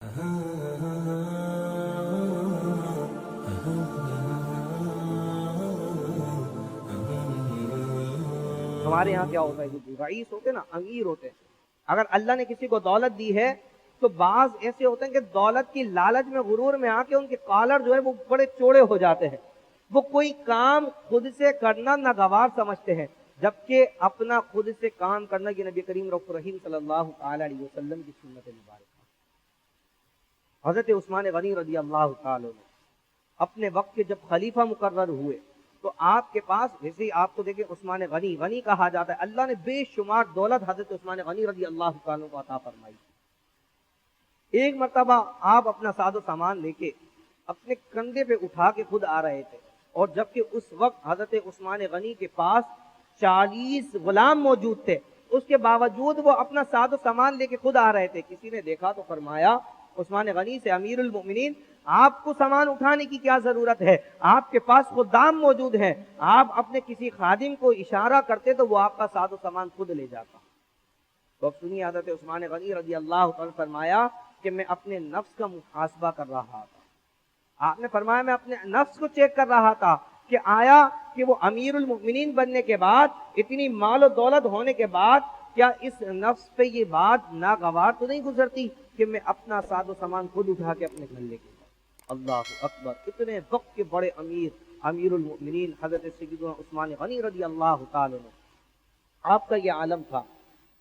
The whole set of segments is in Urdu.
ہمارے یہاں کیا ہوتا ہے، جو رئیس ہوتے ہیں نا، امیر ہوتے ہیں، اگر اللہ نے کسی کو دولت دی ہے تو بعض ایسے ہوتے ہیں کہ دولت کی لالچ میں، غرور میں آ کے ان کے کالر جو ہے وہ بڑے چوڑے ہو جاتے ہیں، وہ کوئی کام خود سے کرنا ناگوار سمجھتے ہیں، جبکہ اپنا خود سے کام کرنا یہ نبی کریم رؤوف رحیم صلی اللہ تعالی علیہ وسلم کی سنت مبارکہ۔ حضرت عثمان غنی رضی اللہ تعالی عنہ اپنے وقت کے جب خلیفہ مقرر ہوئے تو آپ کے پاس، ویسے ہی آپ کو دیکھیں عثمان غنی، غنی کہا جاتا ہے، اللہ نے بے شمار دولت حضرت عثمان غنی رضی اللہ تعالیٰ کو عطا فرمائی۔ ایک مرتبہ آپ اپنا ساز و سامان لے کے اپنے کندھے پہ اٹھا کے خود آ رہے تھے، اور جبکہ اس وقت حضرت عثمان غنی کے پاس 40 غلام موجود تھے، اس کے باوجود وہ اپنا ساز و سامان لے کے خود آ رہے تھے۔ کسی نے دیکھا تو فرمایا عثمان غنی سے، امیر المؤمنین آپ کو سامان اٹھانے کی کیا ضرورت ہے، آپ کے پاس خدام موجود ہیں، آپ اپنے کسی خادم کو اشارہ کرتے تو وہ آپ کا ساز و سامان خود لے جاتا۔ تو اب سنیے، حضرت عثمان غنی رضی اللہ عنہ فرمایا کہ میں اپنے نفس کا محاسبہ کر رہا تھا۔ آپ نے فرمایا میں اپنے نفس کو چیک کر رہا تھا کہ آیا کہ وہ امیر المؤمنین بننے کے بعد، اتنی مال و دولت ہونے کے بعد، کیا اس نفس پہ یہ بات ناگوار تو نہیں گزرتی کہ میں اپنا ساز و سامان خود اٹھا کے اپنے گھر لے کے جاؤں۔ اللہ اکبر! اتنے وقت کے بڑے امیر المؤمنین حضرت سیدنا عثمان غنی رضی اللہ تعالی عنہ، آپ کا یہ عالم تھا۔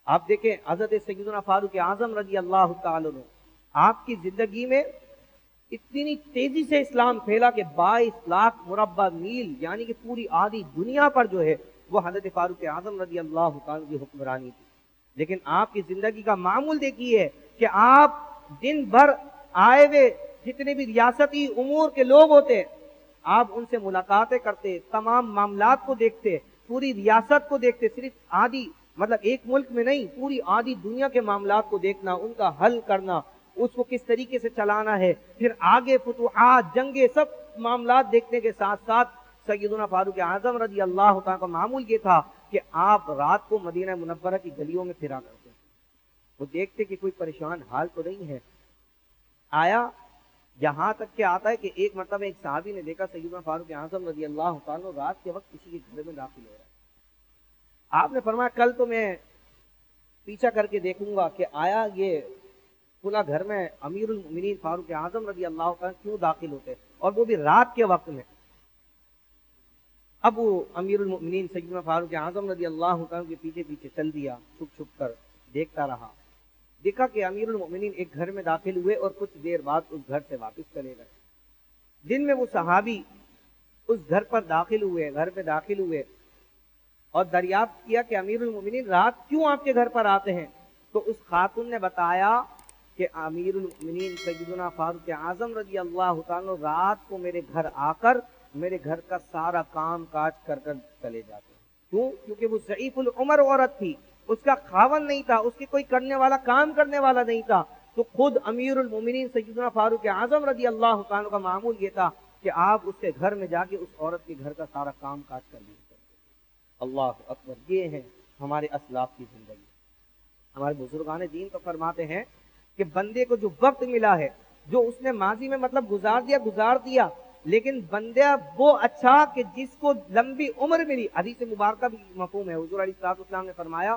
آپ دیکھیں حضرت سیدنا فاروق اعظم رضی اللہ تعالی عنہ، آپ کی زندگی میں اتنی تیزی سے اسلام پھیلا کہ 22 لاکھ مربع میل، یعنی کہ پوری آدھی دنیا پر جو ہے وہ حضرت فاروق اعظم رضی اللہ تعالی کی حکمرانی تھی۔ لیکن آپ کی زندگی کا معمول دیکھیے کہ آپ دن بھر آئے ہوئے جتنے بھی ریاستی امور کے لوگ ہوتے، آپ ان سے ملاقاتیں کرتے، تمام معاملات کو دیکھتے، پوری ریاست کو دیکھتے، صرف آدھی مطلب ایک ملک میں نہیں، پوری آدھی دنیا کے معاملات کو دیکھنا، ان کا حل کرنا، اس کو کس طریقے سے چلانا ہے، پھر آگے فتوحات، جنگیں، سب معاملات دیکھنے کے ساتھ ساتھ سیدنا فاروق اعظم رضی اللہ تعالیٰ کا معمول یہ تھا کہ آپ رات کو مدینہ منورہ کی گلیوں میں پھرا کرتے، وہ دیکھتے کہ کوئی پریشان حال تو نہیں ہے۔ آیا یہاں تک کہ آتا ہے کہ ایک مرتبہ ایک صحابی نے دیکھا سیدنا فاروق اعظم رضی اللہ تعالیٰ رات کے وقت کسی کے گھر میں داخل ہو رہا ہے۔ آپ نے فرمایا کل تو میں پیچھا کر کے دیکھوں گا کہ آیا یہ کھلا گھر میں امیر المؤمنین فاروق اعظم رضی اللہ تعالیٰ کیوں داخل ہوتے، اور وہ بھی رات کے وقت میں۔ اب وہ امیر المؤمنین سیدنا فاروق اعظم رضی اللہ تعالیٰ کے پیچھے پیچھے چل دیا، چھپ چھپ کر دیکھتا رہا، دیکھا کہ امیر المؤمنین ایک گھر میں داخل ہوئے اور کچھ دیر بعد اس گھر سے واپس چلے گئے۔ دن میں وہ صحابی اس گھر پر داخل ہوئے، گھر پہ داخل ہوئے اور دریافت کیا کہ امیر المؤمنین رات کیوں آپ کے گھر پر آتے ہیں؟ تو اس خاتون نے بتایا کہ امیر المؤمنین سیدنا فاروق اعظم رضی اللہ تعالیٰ رات کو میرے گھر آ کر میرے گھر کا سارا کام کاج کر کر چلے جاتے ہیں۔ کیوں؟ کیونکہ وہ ضعیف العمر عورت تھی، اس کا خاوند نہیں تھا، اس کی کوئی کرنے والا، کام کرنے والا نہیں تھا، تو خود امیر المؤمنین سیدنا فاروق اعظم رضی اللہ تعالیٰ کا معمول یہ تھا کہ آپ اس کے گھر میں جا کے اس عورت کے گھر کا سارا کام کاج کر لیا کرتے تھے۔ اللہ اکبر! یہ ہے ہمارے اسلاف کی زندگی۔ ہمارے بزرگان دین تو فرماتے ہیں کہ بندے کو جو وقت ملا ہے، جو اس نے ماضی میں مطلب گزار دیا، لیکن بندہ وہ اچھا کہ جس کو لمبی عمر ملی۔ حدیث مبارکہ بھی مفہوم ہے، حضور علیہ السلام نے فرمایا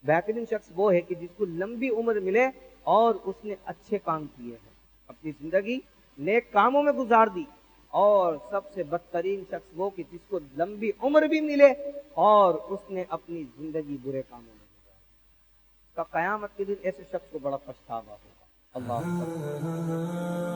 بہترین شخص وہ ہے کہ جس کو لمبی عمر ملے اور اس نے اچھے کام کیے ہیں، اپنی زندگی نیک کاموں میں گزار دی، اور سب سے بدترین شخص وہ کہ جس کو لمبی عمر بھی ملے اور اس نے اپنی زندگی برے کاموں میں گزاری۔ قیامت کے دن ایسے شخص کو بڑا پچھتاوا ہوگا۔ اللہ